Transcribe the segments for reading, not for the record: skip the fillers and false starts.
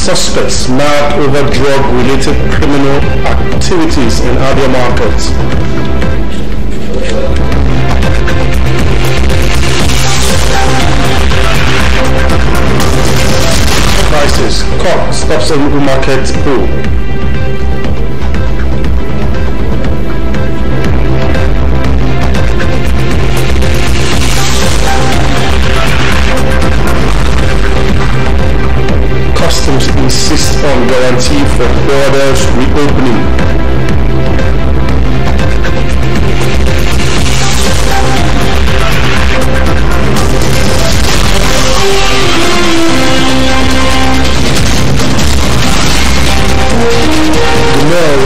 Suspects nabbed over drug-related criminal activities in Abia Market. Crisis. Court stops a local market pool. Customs insist on guarantee for borders reopening.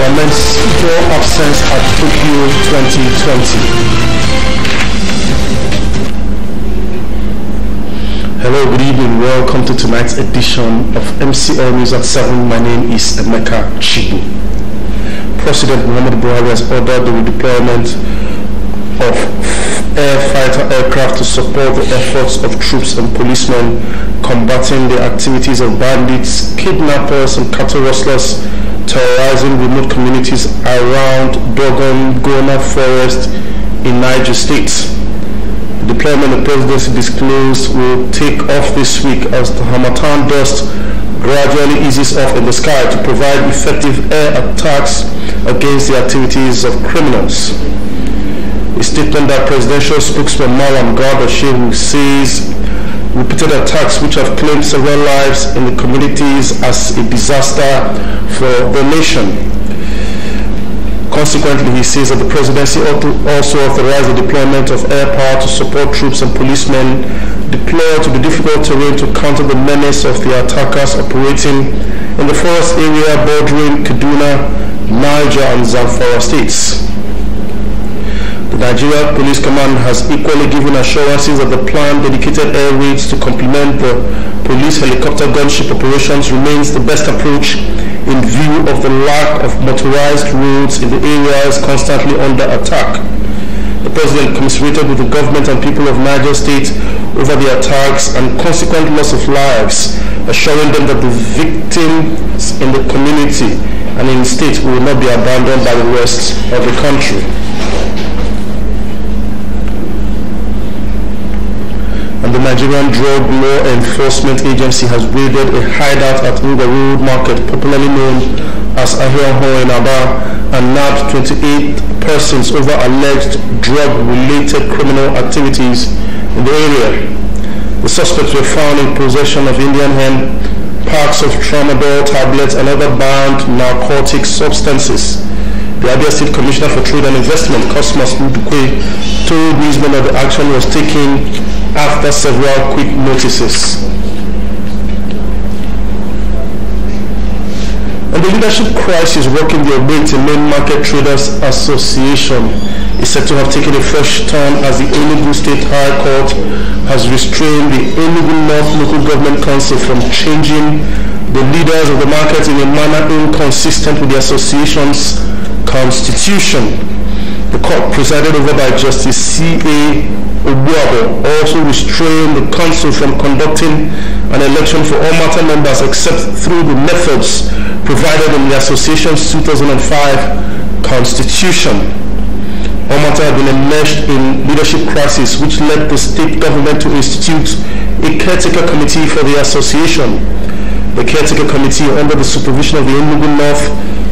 Laments poor absence at Tokyo 2020. Hello, good evening. Welcome to tonight's edition of MCL News at 7. My name is Emeka Chibu. President Muhammadu Buhari has ordered the redeployment of air fighter aircraft to support the efforts of troops and policemen combating the activities of bandits, kidnappers, and cattle rustlers terrorizing remote communities around Dogon Gona Forest in Niger State. The deployment the presidency disclosed will take off this week as the Harmattan dust gradually eases off in the sky to provide effective air attacks against the activities of criminals. A statement that presidential spokesman Malam Garba Shehu says repeated attacks which have claimed several lives in the communities as a disaster for the nation. Consequently, he says that the presidency also authorized the deployment of air power to support troops and policemen deployed to the difficult terrain to counter the menace of the attackers operating in the forest area bordering Kaduna, Niger, and Zamfara states. The Nigeria Police Command has equally given assurances that the planned dedicated air raids to complement the police helicopter gunship operations remains the best approach in view of the lack of motorized roads in the areas constantly under attack. The President commiserated with the government and people of Niger State over the attacks and consequent loss of lives, assuring them that the victims in the community and in the state will not be abandoned by the rest of the country. And the Nigerian Drug Law Enforcement Agency has raided a hideout at Uga Road Market, popularly known as Ahioho in Aba, and nabbed 28 persons over alleged drug-related criminal activities in the area. The suspects were found in possession of Indian hemp, packs of tramadol tablets, and other banned narcotic substances. The Abia State Commissioner for Trade and Investment, Cosmas Udukwe, told newsmen that the action was taken after several quick notices. And the leadership crisis rocking the Ogbete Main Market Traders Association is said to have taken a fresh turn as the Enugu State High Court has restrained the Enugu North Local Government Council from changing the leaders of the market in a manner inconsistent with the association's constitution. The court, presided over by Justice C.A. Obuabo, also restrained the council from conducting an election for all matter members except through the methods provided in the association's 2005 constitution. All matter had been enmeshed in leadership crisis, which led the state government to institute a caretaker committee for the association. The caretaker committee, under the supervision of the Enugu North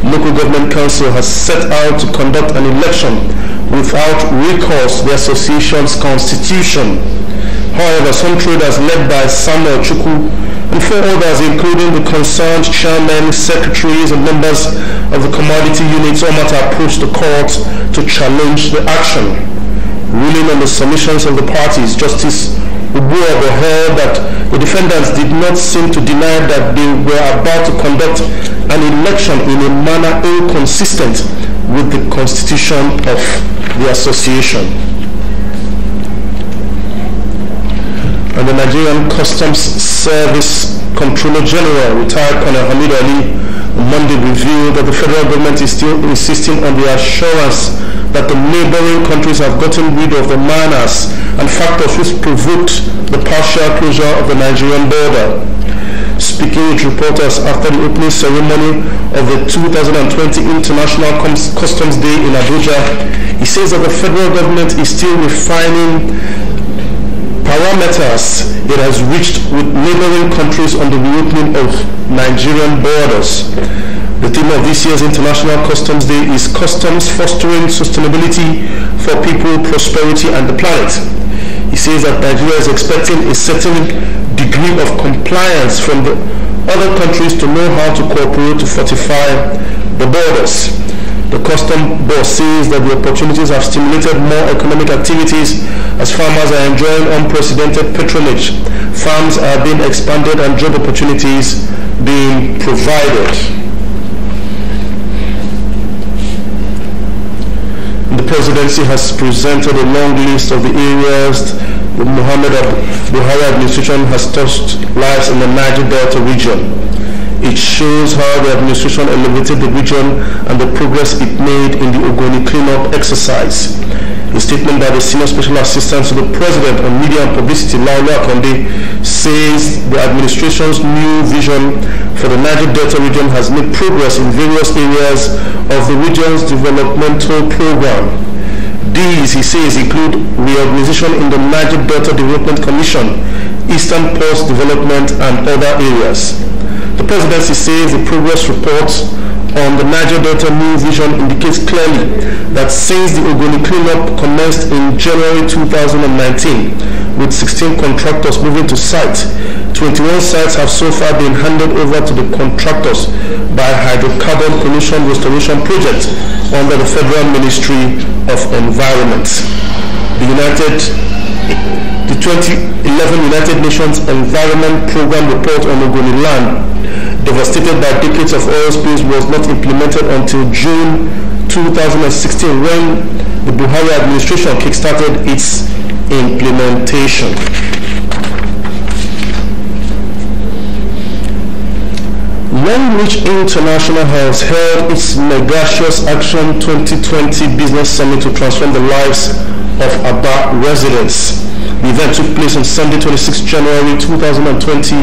Local Government Council, has set out to conduct an election without recourse to the association's constitution. However, some traders led by Samuel Chukwu and 4 others, including the concerned chairmen, secretaries, and members of the commodity units, all matter approached the court to challenge the action. Ruling on the submissions of the parties, Justice Ubuabo held that the defendants did not seem to deny that they were about to conduct an election in a manner inconsistent with the constitution of the association. And the Nigerian Customs Service Controller General, retired Colonel Hamid Ali, on Monday revealed that the federal government is still insisting on the assurance that the neighboring countries have gotten rid of the miners and factors which provoked the partial closure of the Nigerian border. Speaking with reporters after the opening ceremony of the 2020 International Customs Day in Abuja, he says that the federal government is still refining parameters it has reached with neighboring countries on the reopening of Nigerian borders. The theme of this year's International Customs Day is Customs Fostering Sustainability for People, Prosperity and the Planet. He says that Nigeria is expecting a certain degree of compliance from the other countries to know how to cooperate to fortify the borders. The Customs Board says that the opportunities have stimulated more economic activities as farmers are enjoying unprecedented patronage. Farms are being expanded and job opportunities being provided. The presidency has presented a long list of the areas the Muhammad Buhari administration has touched lives in the Niger Delta region. It shows how the administration elevated the region and the progress it made in the Ogoni cleanup exercise. A statement by the Senior Special Assistant to the President on Media and Publicity, Laolu Akonde, says the administration's new vision for the Niger Delta region has made progress in various areas of the region's developmental program. These, he says, include reorganization in the Niger Delta Development Commission, Eastern Ports Development, and other areas. The presidency says the progress report on the Niger Delta new vision indicates clearly that since the Ogoni cleanup commenced in January 2019, with 16 contractors moving to site, 21 sites have so far been handed over to the contractors by Hydrocarbon Pollution Restoration Project under the Federal Ministry of Environment. The 2011 United Nations Environment Program report on Ogoni land, devastated by decades of oil spills, was not implemented until June 2016 when the Buhari administration kickstarted its implementation. Long Reach International has held its Megacious Action 2020 Business Summit to transform the lives of Aba residents. The event took place on Sunday, 26 January 2020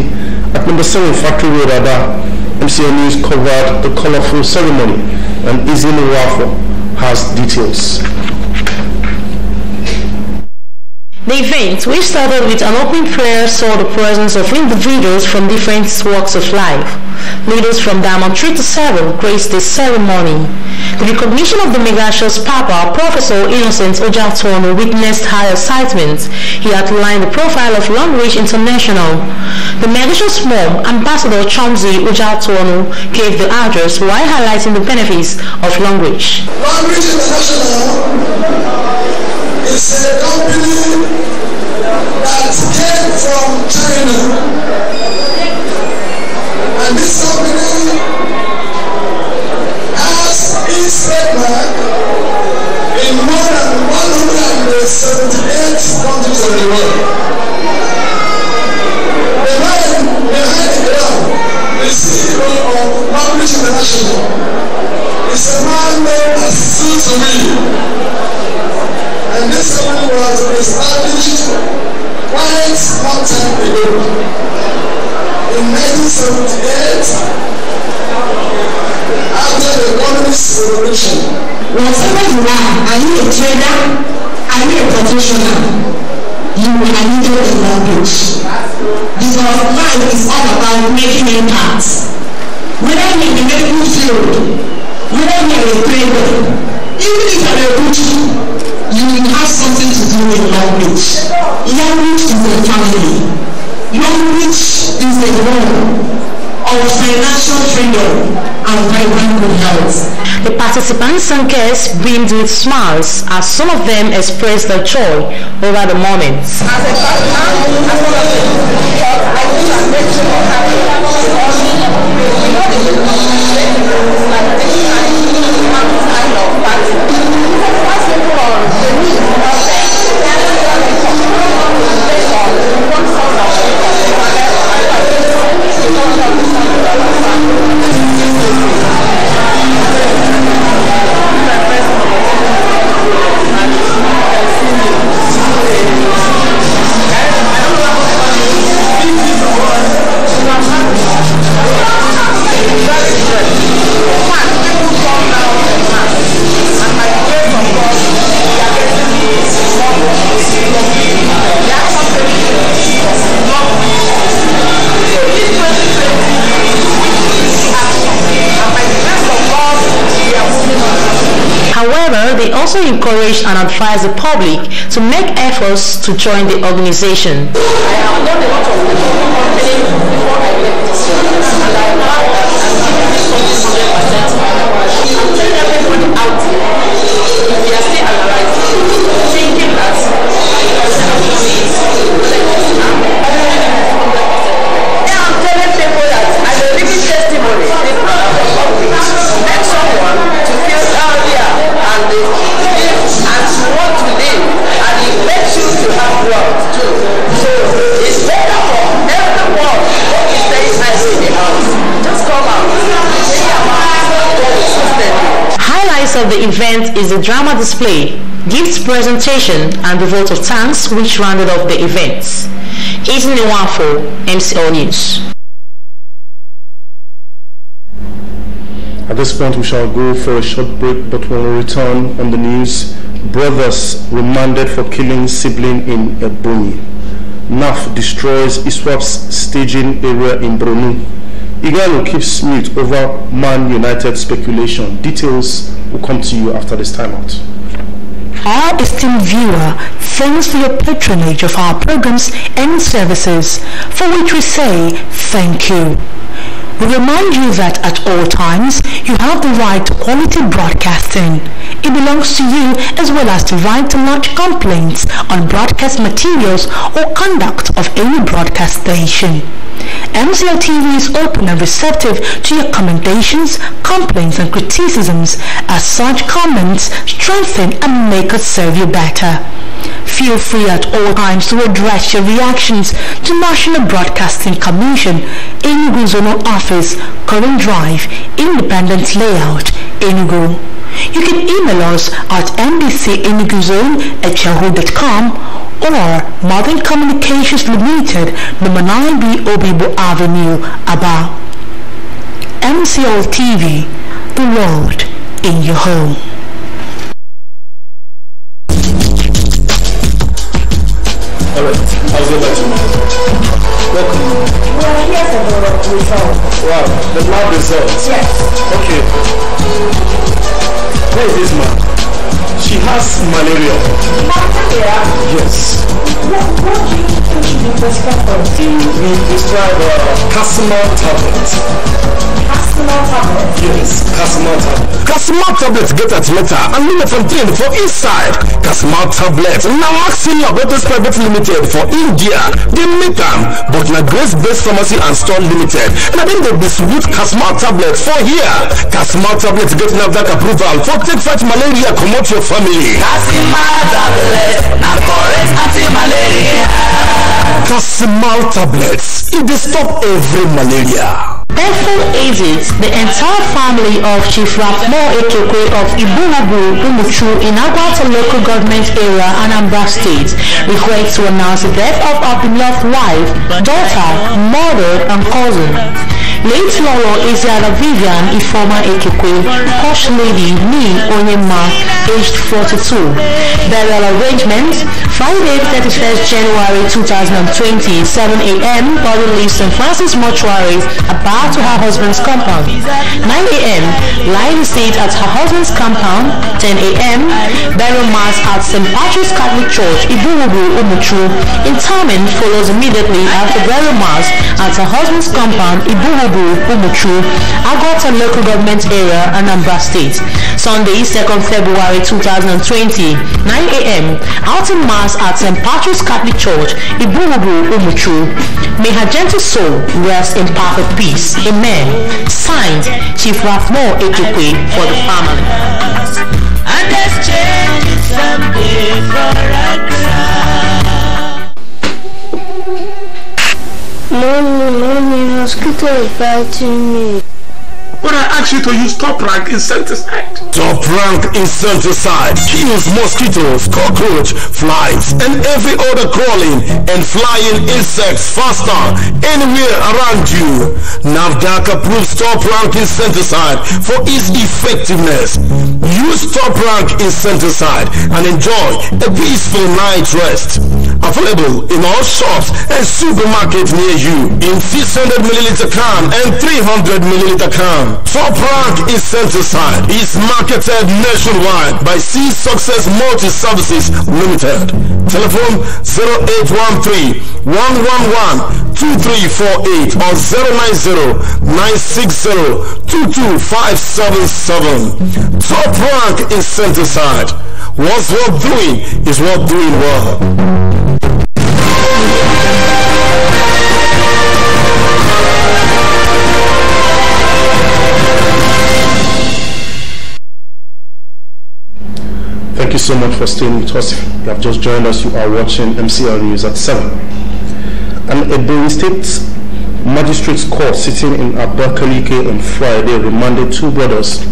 at number 7 Factory Road, Aba. MCL News covered the colorful ceremony, and Izini Wafo has details. The event, which started with an opening prayer, saw the presence of individuals from different walks of life. Leaders from Diamond 3 to 7 graced the ceremony. The recognition of the Megacious Papa, Professor Innocent Ojatuonu, witnessed high excitement. He outlined the profile of Long Reach International. The Megacious Mom, Ambassador Chomzi Ojatuonu, gave the address while highlighting the benefits of Long Reach. Long Reach International is a company that came from China. And this company has its trademark in more than 178 countries of the world. The man behind the ground, the CEO of Long Reach International, is a man named Asu to me. And this company was established quite some time ago. In 1978, after the Communist Revolution. Whatever you are you a trader, are you a professional, you are needed a language. Because life is all about making impacts. Whether you're in the medical field, whether you're a trader, even if you're a butcher, you will have something to do with language. Language is a family. Language is a goal of financial freedom and vibrant good health. The participants and guests beamed with smiles as some of them expressed their joy over the moment. As a partner, as one of the I think I'm very happy because we know the is like this kind of party. Because as people are the needs out there, they are However, they also encourage and advise the public to make efforts to join the organization. I have done a lot of campaigning before I left this one, and I now am giving this something 100%. I'm telling everybody out there, if we are still alive, thinking that 90% of disease I'm telling people that as a living testimony, the product of public makes someone to feel healthier and to want to live, and it makes you to have wealth too. So it's better for everyone who is staying nice in the house. Just come out. Highlights of the event is the drama display, gifts presentation, and the vote of thanks, which rounded off the events. Izinewafo, MCL News. At this point, we shall go for a short break, but when we return on the news, brothers remanded for killing sibling in Ebonyi. NAF destroys ISWAP's staging area in Bronu. Igalo keeps mute over Man United speculation. Details will come to you after this timeout. Our esteemed viewer, thanks for your patronage of our programs and services, for which we say thank you. We remind you that at all times, you have the right to quality broadcasting. It belongs to you as well as the right to lodge complaints on broadcast materials or conduct of any broadcast station. MCLtv is open and receptive to your commendations, complaints and criticisms, as such comments strengthen and make us serve you better. Feel free at all times to address your reactions to National Broadcasting Commission, Enugu Zonal Office, Current Drive, Independent Layout, Enugu. You can email us at ndcenuguzone@yahoo.com or Modern Communications Limited, number 9B Obibo Avenue, Aba. MCLtv, the world in your home. Alright, how's it like? Welcome. Well, here's the result. Wow, the lab results. Yes. Okay. Where is this man? She has malaria. Malaria? Yes. What do you think you prescribe for? We prescribe Casimir tablets. Casimir tablets? Yes, Casimir tablets. Casimir tablets get at letter and limit from 10 for inside. Casimir tablets now Axel Laboratories Private Limited for India. They make them, but na Grace-based pharmacy and store limited. And I think they distribute Casimir tablets for here. Casimir tablets get NAFDAC approval for take fight malaria, comot your family. Casimir tablets, na correct anti-malaria. Casimir tablets, it dey stop every malaria. Therefore exits the entire family of Chief Rapmo Ekekwe of Ibunabu, Umuchu in Agwata local government area, Anambra State, request to announce the death of our beloved wife, daughter, mother, and cousin. Late Lolo Isiada Vivian Ifoma Ekekwe, Posh Lady Ni Onyema, aged 42. Burial arrangements, Friday 31st January 2020, 7 a.m. Body leaves St. Francis Mortuary, about to her husband's compound. 9 a.m. Lying state at her husband's compound. 10 a.m. Burial mass at St. Patrick's Catholic Church, Iburubu, Umuchu. Interment follows immediately after burial mass at her husband's compound, Iburubu, Umuchu, Agota local government area, Anambra State. Sunday, 2nd February 2020, 9 a.m. Outing mass at St. Patrick's Catholic Church, Iburubu, Umuchu. May her gentle soul rest in perfect peace. Amen. Signed, Chief Rapmo Ekekwe for the family. And exchange someday for a Mommy, mosquito is biting me. But I advise you to use Top Rank insecticide. Top Rank insecticide kills mosquitoes, cockroach, flies, and every other crawling and flying insects faster anywhere around you. NAFDAC approves Top Rank insecticide for its effectiveness. Use Top Rank insecticide and enjoy a peaceful night's rest. Available in all shops and supermarkets near you in 600 milliliter can and 300 milliliter can. Top Rank insecticide is marketed nationwide by C Success Multi Services Limited. Telephone 0813 111 2348 or 090 960 22577. Top Rank insecticide. What's worth doing is worth doing well. Thank you so much for staying with us. If you have just joined us, you are watching MCL News at 7. And a Benue State Magistrates Court sitting in Abakaliki on Friday remanded two brothers,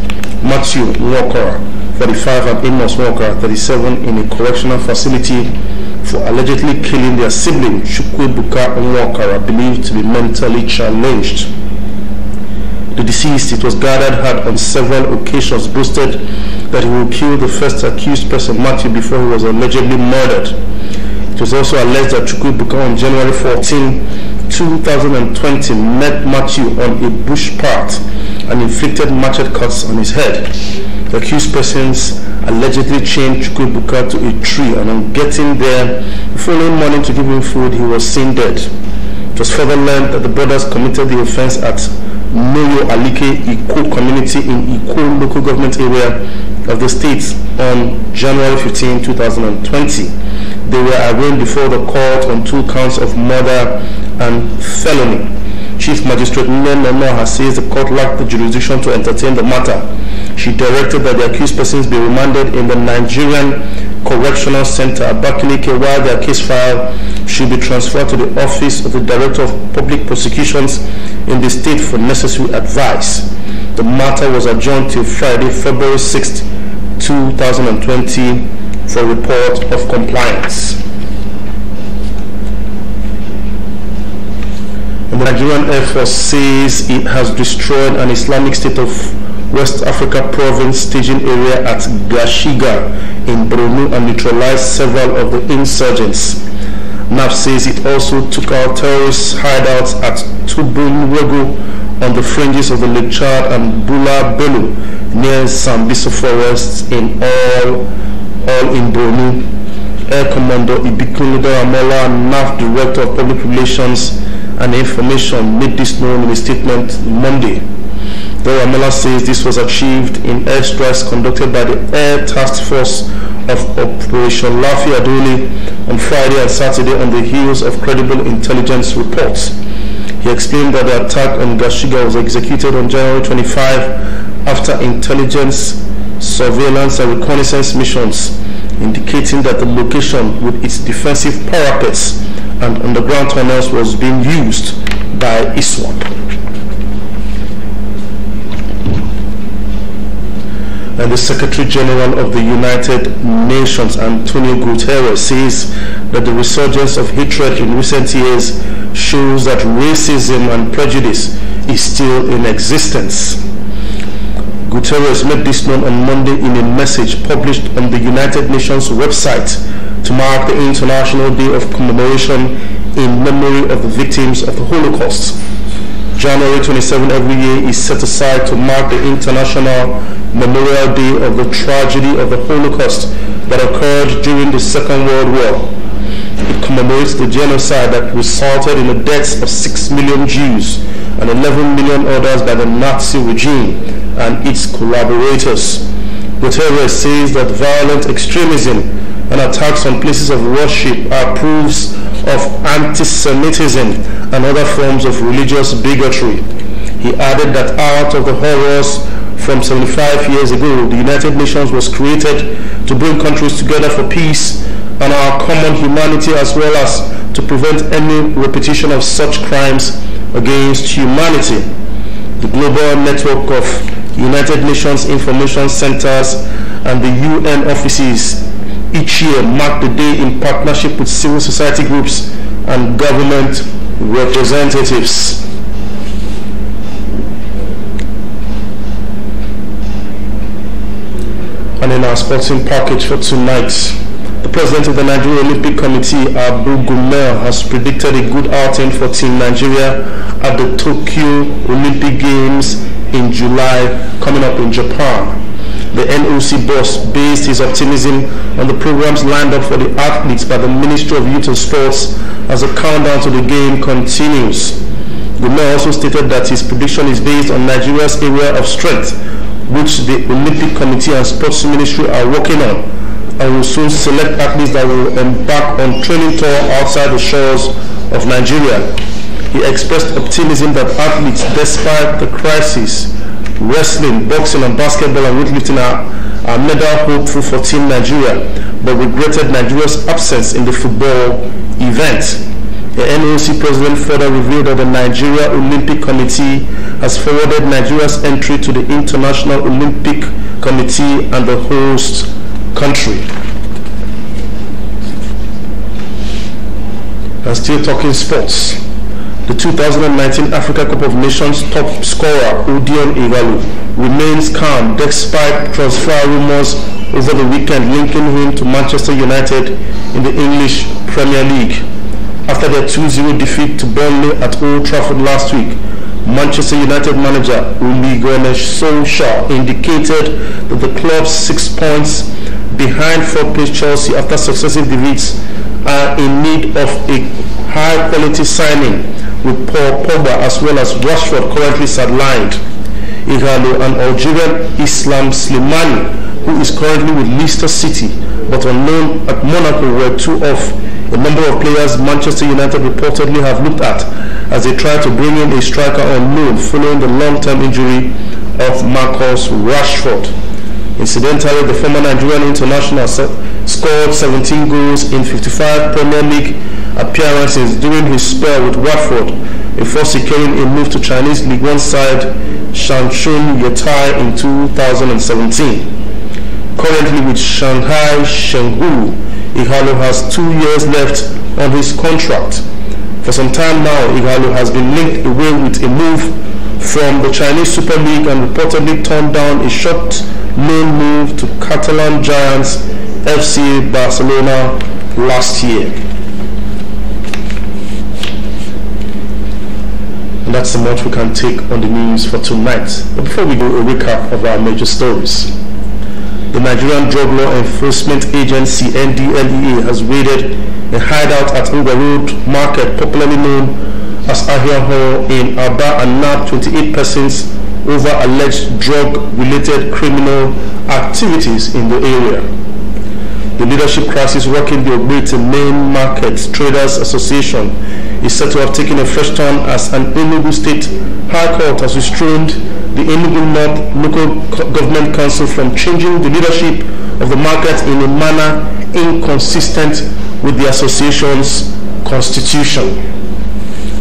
Matthew Nwokora, 35, and Amos Nwokora, 37, in a correctional facility for allegedly killing their sibling, Chukwuebuka Nwokora, believed to be mentally challenged. The deceased, it was gathered, had on several occasions boasted that he would kill the first accused person, Matthew, before he was allegedly murdered. It was also alleged that Chukwuebuka on January 14, 2020 met Matthew on a bush path and inflicted machete cuts on his head. The accused persons allegedly chained Chukwuebuka to a tree, and on getting there the following morning to give him food, he was seen dead. It was further learned that the brothers committed the offense at Noyo Alike Iko community in Iko local government area of the state on January 15, 2020. They were arraigned before the court on 2 counts of murder and felony. Chief Magistrate Nene Noha says the court lacked the jurisdiction to entertain the matter. She directed that the accused persons be remanded in the Nigerian Correctional Center, Abakaliki, while their case file should be transferred to the Office of the Director of Public Prosecutions in the state for necessary advice. The matter was adjourned till Friday, February 6, 2020 for report of compliance. The Nigerian Air Force says it has destroyed an Islamic State of West Africa province staging area at Gashiga in Borno and neutralized several of the insurgents. NAF says it also took out terrorist hideouts at Tubunwego on the fringes of the Lake Chad and Bula Belu near Sambiso forests in all in Borno. Air Commodore Ibikunle Daramola, NAF Director of Public Relations and Information, made this known in a statement Monday. Daramola says this was achieved in airstrikes conducted by the Air Task Force of Operation Lafi Adoli on Friday and Saturday on the heels of credible intelligence reports. He explained that the attack on Gashiga was executed on January 25 after intelligence, surveillance and reconnaissance missions indicating that the location with its defensive parapets and underground tunnels was being used by ISWAP. And the Secretary General of the United Nations, Antonio Guterres, says that the resurgence of hatred in recent years shows that racism and prejudice is still in existence. Guterres made this known on Monday in a message published on the United Nations website to mark the International Day of Commemoration in memory of the victims of the Holocaust. January 27 every year is set aside to mark the International Memorial Day of the tragedy of the Holocaust that occurred during the Second World War. It commemorates the genocide that resulted in the deaths of 6 million Jews and 11 million others by the Nazi regime and its collaborators. Guterres says that violent extremism and attacks on places of worship are proofs of anti-Semitism and other forms of religious bigotry. He added that out of the horrors from 75 years ago, the United Nations was created to bring countries together for peace and our common humanity, as well as to prevent any repetition of such crimes against humanity. The global network of United Nations Information Centers, and the UN offices each year mark the day in partnership with civil society groups and government representatives. And in our sporting package for tonight, the president of the Nigeria Olympic Committee, Abu Gumel, has predicted a good outing for Team Nigeria at the Tokyo Olympic Games in July coming up in Japan. The NOC boss based his optimism on the programs lined up for the athletes by the Ministry of Youth and Sports as the countdown to the game continues. Gumel also stated that his prediction is based on Nigeria's area of strength, which the Olympic Committee and Sports Ministry are working on, and will soon select athletes that will embark on training tour outside the shores of Nigeria. He expressed optimism that athletes, despite the crisis, wrestling, boxing and basketball and weightlifting are medal hopeful for Team Nigeria, but regretted Nigeria's absence in the football event. The NOC president further revealed that the Nigeria Olympic Committee has forwarded Nigeria's entry to the International Olympic Committee and the host country. And still talking sports, the 2019 Africa Cup of Nations top scorer Odion Igalo remains calm despite transfer rumors over the weekend linking him to Manchester United in the English Premier League. After their 2-0 defeat to Burnley at Old Trafford last week, Manchester United manager Ole Gunnar Solskjaer indicated that the club's 6 points behind fourth-place Chelsea after successive defeats are in need of a high-quality signing, with Paul Pogba as well as Rashford currently sidelined. Igalo and Algerian Islam Slimani, who is currently with Leicester City but on loan at Monaco, were two of a number of players Manchester United reportedly have looked at as they try to bring in a striker on loan following the long-term injury of Marcus Rashford. Incidentally, the former Nigerian international scored 17 goals in 55 Premier League appearances during his spell with Watford, before securing a move to Chinese League One side Shanghai Yatai in 2017. Currently with Shanghai Shenhua, Igalo has 2 years left on his contract. For some time now, Igalo has been linked away with a move from the Chinese Super League and reportedly turned down a short loan move to Catalan giants FC Barcelona last year. And that's the much we can take on the news for tonight. But before we do a recap of our major stories, the Nigerian Drug Law Enforcement Agency (NDLEA) has raided a hideout at Uga Road Market, popularly known as Ahia Hall in Aba, and nabbed 28 persons over alleged drug-related criminal activities in the area. The leadership crisis rocking the Ogbete Main Market Traders Association is said to have taken a fresh turn as an Enugu State High Court has restrained the Enugu North Local Government Council from changing the leadership of the market in a manner inconsistent with the association's constitution.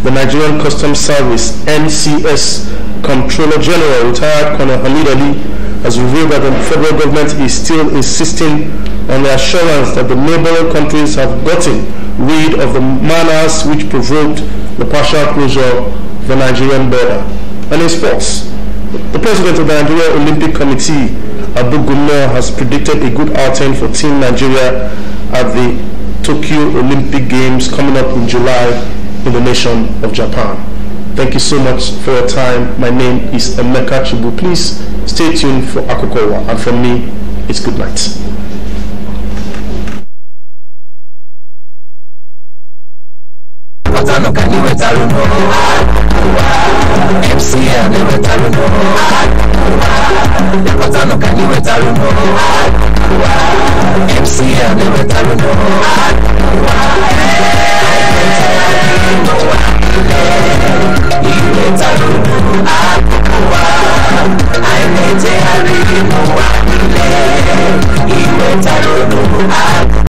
The Nigerian Customs Service (NCS) Comptroller General, retired Colonel Hamid Ali, has revealed that the federal government is still insisting on the assurance that the neighboring countries have gotten rid of the menace which provoked the partial closure of the Nigerian border. And in sports, the president of the Nigeria Olympic Committee, Abu Gumel, has predicted a good outing for Team Nigeria at the Tokyo Olympic Games coming up in July in the nation of Japan. Thank you so much for your time. My name is MCLtv. Please stay tuned for Akokowa, and from me, it's good night.